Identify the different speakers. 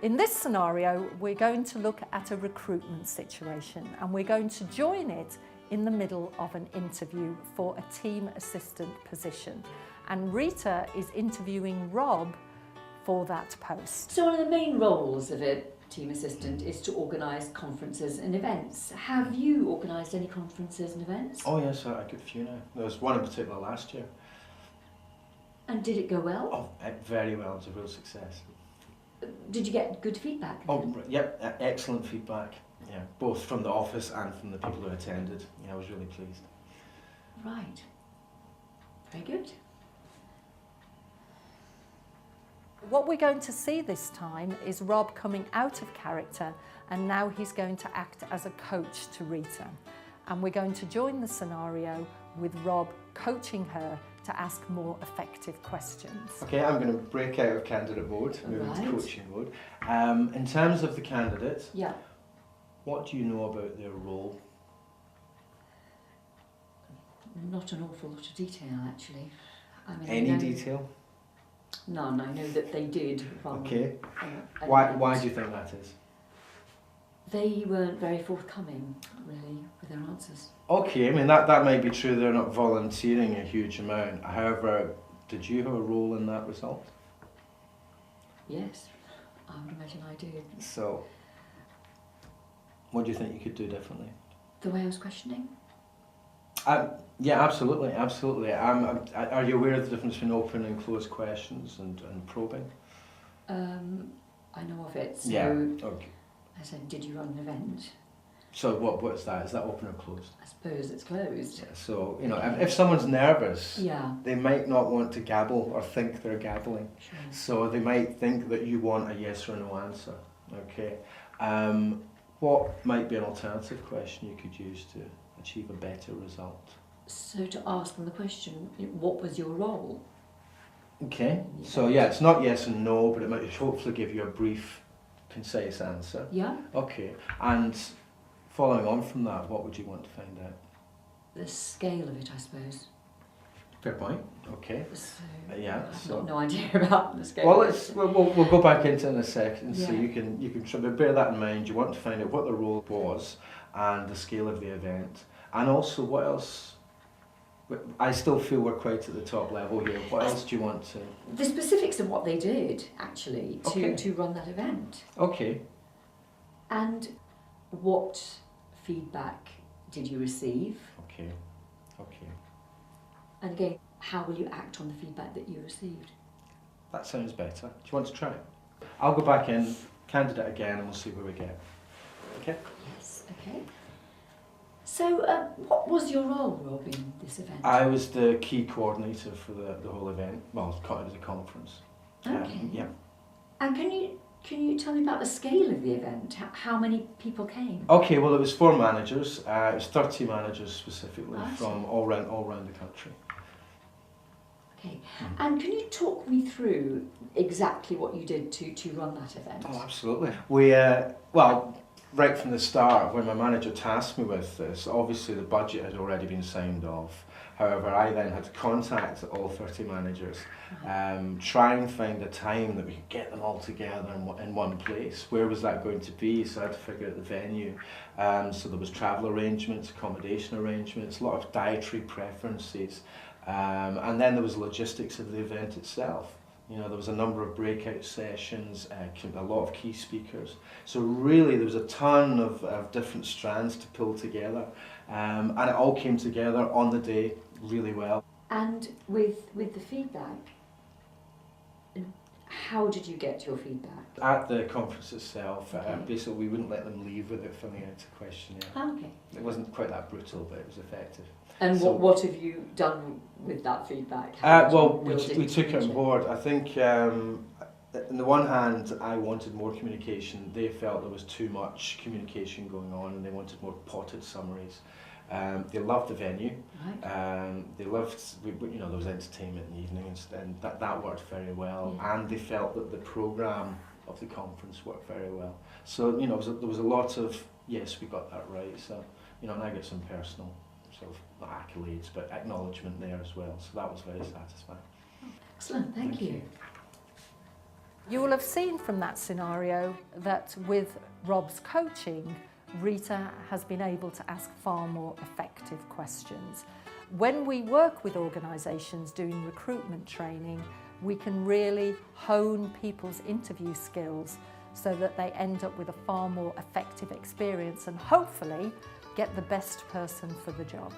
Speaker 1: In this scenario, we're going to look at a recruitment situation and we're going to join it in the middle of an interview for a team assistant position. And Rita is interviewing Rob for that post.
Speaker 2: So one of the main roles of a team assistant is to organise conferences and events. Have you organised any conferences and events?
Speaker 3: Oh yes, I could a few now. There was one in particular last year.
Speaker 2: And did it go well?
Speaker 3: Oh, very well. It was a real success.
Speaker 2: Did you get good feedback?
Speaker 3: Oh, yep, excellent feedback. Yeah, both from the office and from the people who attended. Yeah, I was really pleased.
Speaker 2: Right. Very good.
Speaker 1: What we're going to see this time is Rob coming out of character, and now he's going to act as a coach to Rita. And we're going to join the scenario with Rob coaching her to ask more effective questions.
Speaker 3: Okay, I'm going to break out of candidate mode, move into coaching mode. In terms of the candidate,
Speaker 2: yeah.
Speaker 3: What do you know about their role?
Speaker 2: Not an awful lot of detail, actually. I mean,
Speaker 3: Any detail?
Speaker 2: None. I know that they did.
Speaker 3: Okay. Why do you think that is?
Speaker 2: They weren't very forthcoming, really, with their answers.
Speaker 3: Okay, I mean that might be true. They're not volunteering a huge amount. However, did you have a role in that result?
Speaker 2: Yes, I would imagine I did.
Speaker 3: So, what do you think you could do differently?
Speaker 2: The way I was questioning?
Speaker 3: Yeah, absolutely, absolutely. Are you aware of the difference between open and closed questions and probing?
Speaker 2: I know of it. So
Speaker 3: yeah. Okay.
Speaker 2: I said, did you run an event?
Speaker 3: So what's that? Is that open or closed?
Speaker 2: I suppose it's closed.
Speaker 3: Yeah, so, you know, if someone's nervous,
Speaker 2: yeah.
Speaker 3: they might not want to gabble or think they're gabbling.
Speaker 2: Sure.
Speaker 3: So they might think that you want a yes or no answer. Okay. What might be an alternative question you could use to achieve a better result?
Speaker 2: So to ask them the question, what was your role?
Speaker 3: Okay. So yeah, it's not yes and no, but it might hopefully give you a brief, concise answer.
Speaker 2: Yeah.
Speaker 3: Okay. And following on from that, what would you want to find out?
Speaker 2: The scale of it, I suppose.
Speaker 3: Fair point. Okay.
Speaker 2: So,
Speaker 3: yeah.
Speaker 2: I've got no idea about the scale.
Speaker 3: Well, we'll go back into it in a second.
Speaker 2: Yeah.
Speaker 3: So you can try to bear that in mind. You want to find out what the role was and the scale of the event, and also what else. I still feel we're quite at the top level here. What else do you want to?
Speaker 2: The specifics of what they did actually to run that event.
Speaker 3: Okay.
Speaker 2: And what feedback did you receive?
Speaker 3: Okay. Okay.
Speaker 2: And again, how will you act on the feedback that you received?
Speaker 3: That sounds better. Do you want to try it? I'll go back in, candidate again, and we'll see where we get. Okay?
Speaker 2: Yes, okay. So, what was your role, Rob, in this event?
Speaker 3: I was the key coordinator for the whole event. Well, it was a conference.
Speaker 2: Okay.
Speaker 3: Yeah.
Speaker 2: And can you tell me about the scale of the event? How many people came?
Speaker 3: Okay, well, it was 4 managers. It was 30 managers specifically from all around the country.
Speaker 2: Okay. And can you talk me through exactly what you did to run that event?
Speaker 3: Oh, absolutely. We right from the start, when my manager tasked me with this, obviously the budget had already been signed off. However, I then had to contact all 30 managers, try and find a time that we could get them all together in one place. Where was that going to be? So I had to figure out the venue. So there was travel arrangements, accommodation arrangements, a lot of dietary preferences, and then there was logistics of the event itself. You know, there was a number of breakout sessions, a lot of key speakers. So really there was a ton of different strands to pull together. And it all came together on the day really well.
Speaker 2: And with the feedback, how did you get your feedback?
Speaker 3: At the conference itself, basically we wouldn't let them leave without filling out a questionnaire.
Speaker 2: Oh, okay.
Speaker 3: It wasn't quite that brutal, but it was effective.
Speaker 2: And
Speaker 3: so,
Speaker 2: what have you done with that feedback?
Speaker 3: Well, we took it on board. I think on the one hand, I wanted more communication. They felt there was too much communication going on and they wanted more potted summaries. They loved the venue. Right. They loved, you know, there was entertainment in the evening and that worked very well. Yeah. And they felt that the programme of the conference worked very well. So, you know, there was a lot of, yes, we got that right. So, you know, and I got some personal sort of, not accolades, but acknowledgement there as well. So that was very satisfying.
Speaker 2: Excellent, thank you.
Speaker 1: You will have seen from that scenario that with Rob's coaching, Rita has been able to ask far more effective questions. When we work with organisations doing recruitment training, we can really hone people's interview skills so that they end up with a far more effective experience and hopefully get the best person for the job.